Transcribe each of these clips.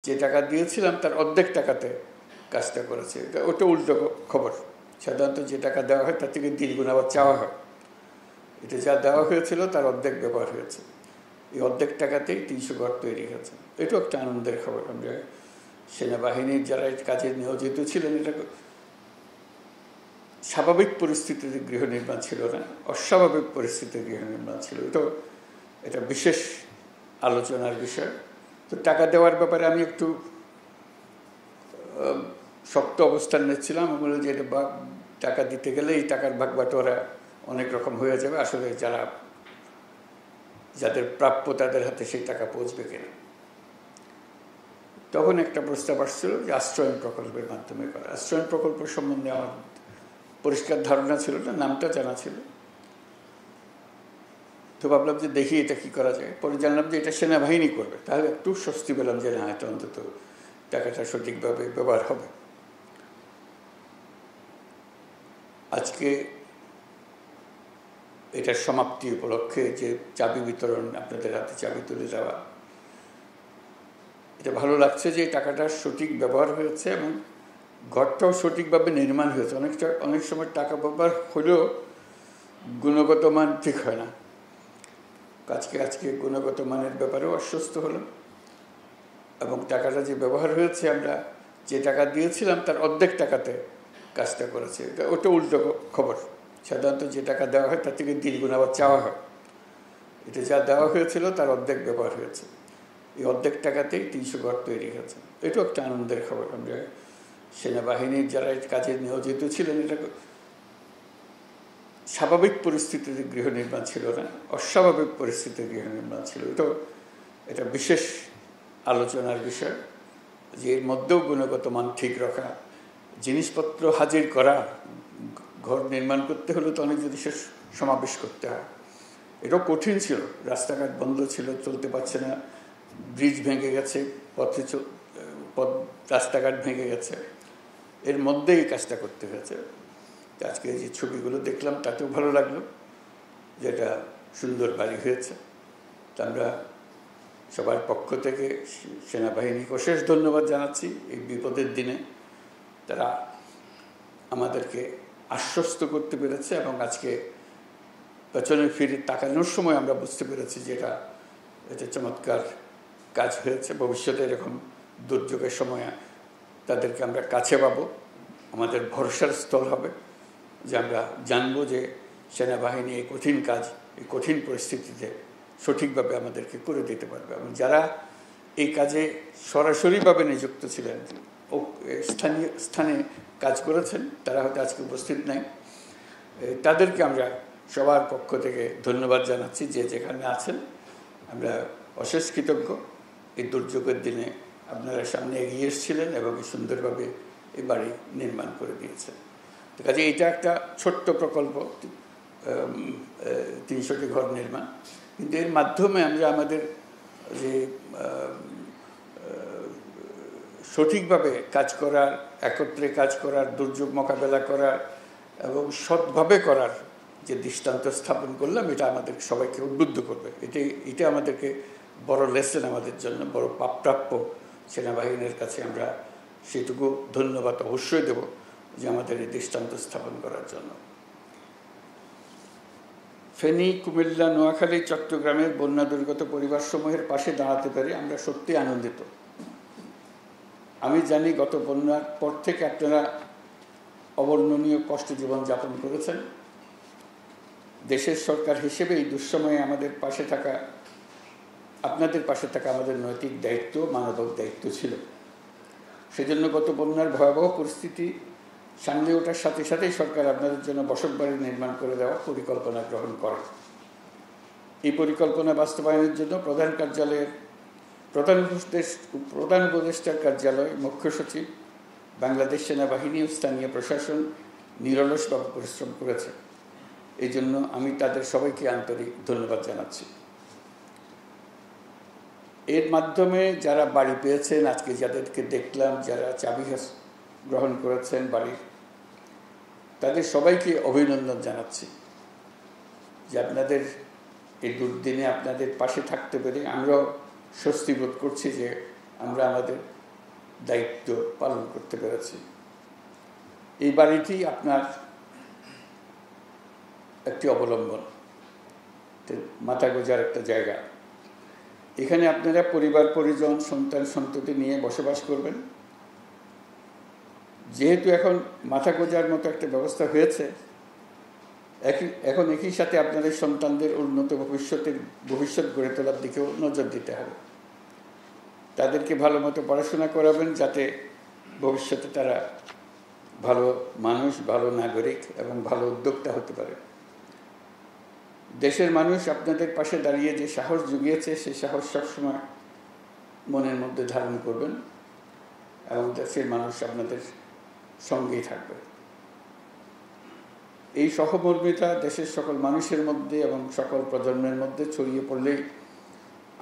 যে টাকা দিয়েছিলাম তার অর্ধেক টাকাতে কাজটা করেছে। ওটা উল্টো খবর। সাধারণত যে টাকা দেওয়া হয় তার থেকে দ্বিগুণ আবার চাওয়া হয়। এটা যা দেওয়া হয়েছিল তার অর্ধেক ব্যবহার হয়েছে। এই অর্ধেক টাকাতেই 300 ঘর তৈরি হয়েছে। এটাও একটা আনন্দের খবর। আমরা সেনাবাহিনীর যারা এই কাজে নিয়োজিত ছিলেন, এটা স্বাভাবিক পরিস্থিতিতে গৃহ নির্মাণ ছিল না, অস্বাভাবিক পরিস্থিতিতে গৃহ নির্মাণ ছিল। এটা বিশেষ আলোচনার বিষয়। তো টাকা দেওয়ার ব্যাপারে আমি একটু শক্ত অবস্থান নিচ্ছিলাম। আমি বললাম যে এটা টাকা দিতে গেলে এই টাকার ভাগ বাটোয়ারা অনেক রকম হয়ে যাবে, আসলে যাদের প্রাপ্য তাদের হাতে সেই টাকা পৌঁছবে কিনা। তখন একটা প্রস্তাব আসছিল যে আশ্রয়ণ প্রকল্পের মাধ্যমে করা। আশ্রয়ণ প্রকল্প সম্বন্ধে আমার পরিষ্কার ধারণা ছিল না, নামটা জানা ছিল। তো ভাবলাম যে দেখি এটা কি করা যায়। পরে জানলাম যে এটা সেনাবাহিনী করবে। তাহলে একটু স্বস্তি পেলাম যে না, এটা অন্তত টাকাটা সঠিকভাবে ব্যবহার হবে। আজকে এটার সমাপ্তি উপলক্ষে যে চাবি বিতরণ, আপনাদের হাতে চাবি তুলে দেওয়া, এটা ভালো লাগছে যে টাকাটা সঠিক ব্যবহার হয়েছে এবং ঘরটাও সঠিকভাবে নির্মাণ হয়েছে। অনেক সময় টাকা ব্যবহার হলেও গুণগত মান ঠিক হয় না। আজকে গুণগত মানের ব্যাপারেও আশ্বস্ত হলাম এবং টাকাটা যে ব্যবহার হয়েছে, আমরা যে টাকা দিয়েছিলাম তার অর্ধেক টাকাতে কাজটা করেছে। ওটা উল্টো খবর। সাধারণত যে টাকা দেওয়া হয় তার থেকে দ্বিগুণ আবার চাওয়া হয়। এটা যা দেওয়া হয়েছিল তার অর্ধেক ব্যবহার হয়েছে। এই অর্ধেক টাকাতেই 300 ঘর তৈরি হয়েছে। এটাও একটা আনন্দের খবর। আমরা সেনাবাহিনীর যারা এই কাজে নিয়োজিত ছিলেন, এটা স্বাভাবিক পরিস্থিতিতে গৃহ নির্মাণ ছিল না, অস্বাভাবিক পরিস্থিতিতে গৃহ নির্মাণ ছিল। এটা বিশেষ আলোচনার বিষয় যে এর মধ্যেও গুণগত মান ঠিক রাখা, জিনিসপত্র হাজির করা। ঘর নির্মাণ করতে হলে তো অনেক জিনিসের সমাবেশ করতে হয়। এটাও কঠিন ছিল। রাস্তাঘাট বন্ধ ছিল, চলতে পারছে না, ব্রিজ ভেঙে গেছে, রাস্তাঘাট ভেঙে গেছে, এর মধ্যেই কাজটা করতে হয়েছে। আজকে যে ছবিগুলো দেখলাম তাতেও ভালো লাগলো, যেটা সুন্দর বাড়ি হয়েছে। তা আমরা সবার পক্ষ থেকে সেনাবাহিনীকে অশেষ ধন্যবাদ জানাচ্ছি। এই বিপদের দিনে তারা আমাদেরকে আশ্বস্ত করতে পেরেছে এবং আজকে পেছনে ফিরে তাকানোর সময় আমরা বুঝতে পেরেছি যে এটা চমৎকার কাজ হয়েছে। ভবিষ্যতে এরকম দুর্যোগের সময় তাদেরকে আমরা কাছে পাবো, আমাদের ভরসার স্থল হবে, যে আমরা জানবো যে সেনাবাহিনী এই কঠিন কাজ, এই কঠিন পরিস্থিতিতে সঠিকভাবে আমাদেরকে করে দিতে পারবে। এবং যারা এই কাজে সরাসরিভাবে নিযুক্ত ছিলেন, স্থানে কাজ করেছেন, তারা হয়তো আজকে উপস্থিত নাই, তাদেরকে আমরা সবার পক্ষ থেকে ধন্যবাদ জানাচ্ছি। যে যেখানে আছেন, আমরা অশেষ কৃতজ্ঞ। এই দুর্যোগের দিনে আপনারা সামনে এগিয়ে এসেছিলেন এবং সুন্দরভাবে এই বাড়ি নির্মাণ করে দিয়েছেন। তো কাজে এটা একটা ছোট্ট প্রকল্প, 300টি ঘর নির্মাণ, কিন্তু এর মাধ্যমে আমরা আমাদের যে সঠিকভাবে কাজ করার, একত্রে কাজ করার, দুর্যোগ মোকাবেলা করার এবং সৎভাবে করার যে দৃষ্টান্ত স্থাপন করলাম, এটা আমাদের সবাইকে উদ্বুদ্ধ করবে। এটা আমাদেরকে বড় লেসেন, আমাদের জন্য বড় প্রাপ্য। সেনাবাহিনীর কাছে আমরা সেটুকু ধন্যবাদ অবশ্যই দেব যে আমাদের এই দৃষ্টান্ত স্থাপন করার জন্য। ফেনী, কুমিল্লা, নোয়াখালী, চট্টগ্রামের বন্যা দুর্গত পরিবারসমূহের পাশে দাঁড়াতে পেরে আমরা সত্যি আনন্দিত। আমি জানি গত বন্যার পর থেকে আপনারা অবর্ণনীয় কষ্ট জীবনযাপন করেছেন। দেশের সরকার হিসেবে এই দুঃসময়ে আপনাদের পাশে থাকা আমাদের নৈতিক দায়িত্ব, মানবিক দায়িত্ব ছিল। সেজন্য গত বন্যার ভয়াবহ পরিস্থিতি সামনে ওঠার সাথে সাথেই সরকার আপনাদের জন্য বসতবাড়ি নির্মাণ করে দেওয়ার পরিকল্পনা গ্রহণ করে। এই পরিকল্পনা বাস্তবায়নের জন্য প্রধান উপদেষ্টার কার্যালয়, মুখ্য সচিব, বাংলাদেশ সেনাবাহিনী ও স্থানীয় প্রশাসন নিরলসভাবে পরিশ্রম করেছে। এই জন্য আমি তাদের সবাইকে আন্তরিক ধন্যবাদ জানাচ্ছি। এর মাধ্যমে যারা বাড়ি পেয়েছেন, আজকে যাদেরকে দেখলাম, যারা চাবি গ্রহণ করেছেন বাড়ির, তাদের সবাইকে অভিনন্দন জানাচ্ছি যে আপনাদের এই দুর্দিনে আপনাদের পাশে থাকতে পেরে আমরাও স্বস্তি বোধ করছি যে আমরা আমাদের দায়িত্ব পালন করতে পেরেছি। এই বাড়িটি আপনার একটি অবলম্বন, মাথা গোঁজার একটা জায়গা। এখানে আপনারা পরিবার পরিজন সন্তান সন্ততি নিয়ে বসবাস করবেন। যেহেতু এখন মাথা গোঁজার মতো একটা ব্যবস্থা হয়েছে, এখন একই সাথে আপনাদের সন্তানদের উন্নত ভবিষ্যৎ গড়ে তোলার দিকেও নজর দিতে হবে। তাদেরকে ভালো মতো পড়াশোনা করাবেন, যাতে ভবিষ্যতে তারা ভালো মানুষ, ভালো নাগরিক এবং ভালো উদ্যোক্তা হতে পারে। দেশের মানুষ আপনাদের পাশে দাঁড়িয়ে যে সাহস জুগিয়েছে, সেই সাহস সবসময় মনের মধ্যে ধারণ করবেন এবং দেশের মানুষ আপনাদের সঙ্গেই থাকবে। এই সহমর্মিতা দেশের সকল মানুষের মধ্যে এবং সকল প্রজন্মের মধ্যে ছড়িয়ে পড়লেই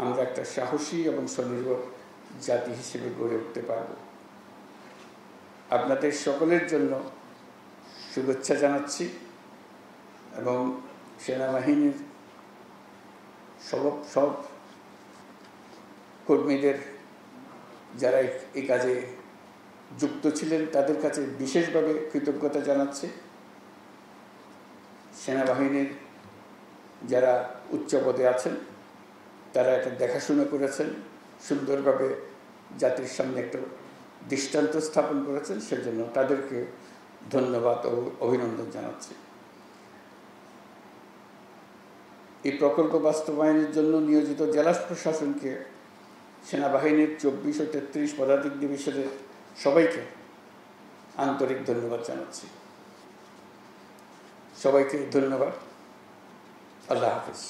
আমরা একটা সাহসী এবং স্বনির্ভর জাতি হিসেবে গড়ে উঠতে পারব। আপনাদের সকলের জন্য শুভেচ্ছা জানাচ্ছি এবং সেনাবাহিনীর সব কর্মীদের যারা এই কাজে যুক্ত ছিলেন তাদের কাছে বিশেষভাবে কৃতজ্ঞতা জানাচ্ছি। সেনাবাহিনীর যারা উচ্চ পদে আছেন তারা এটা দেখাশোনা করেছেন, সুন্দরভাবে জাতির সামনে একটা দৃষ্টান্ত স্থাপন করেছেন, সেজন্য তাদেরকে ধন্যবাদ ও অভিনন্দন জানাচ্ছি। এই প্রকল্প বাস্তবায়নের জন্য নিয়োজিত জেলা প্রশাসনকে, সেনাবাহিনীর 24 ও 33 পদাতিক ডিভিশনের সবাইকে আন্তরিক ধন্যবাদ জানাচ্ছি। সবাইকে ধন্যবাদ। আল্লাহ হাফেজ।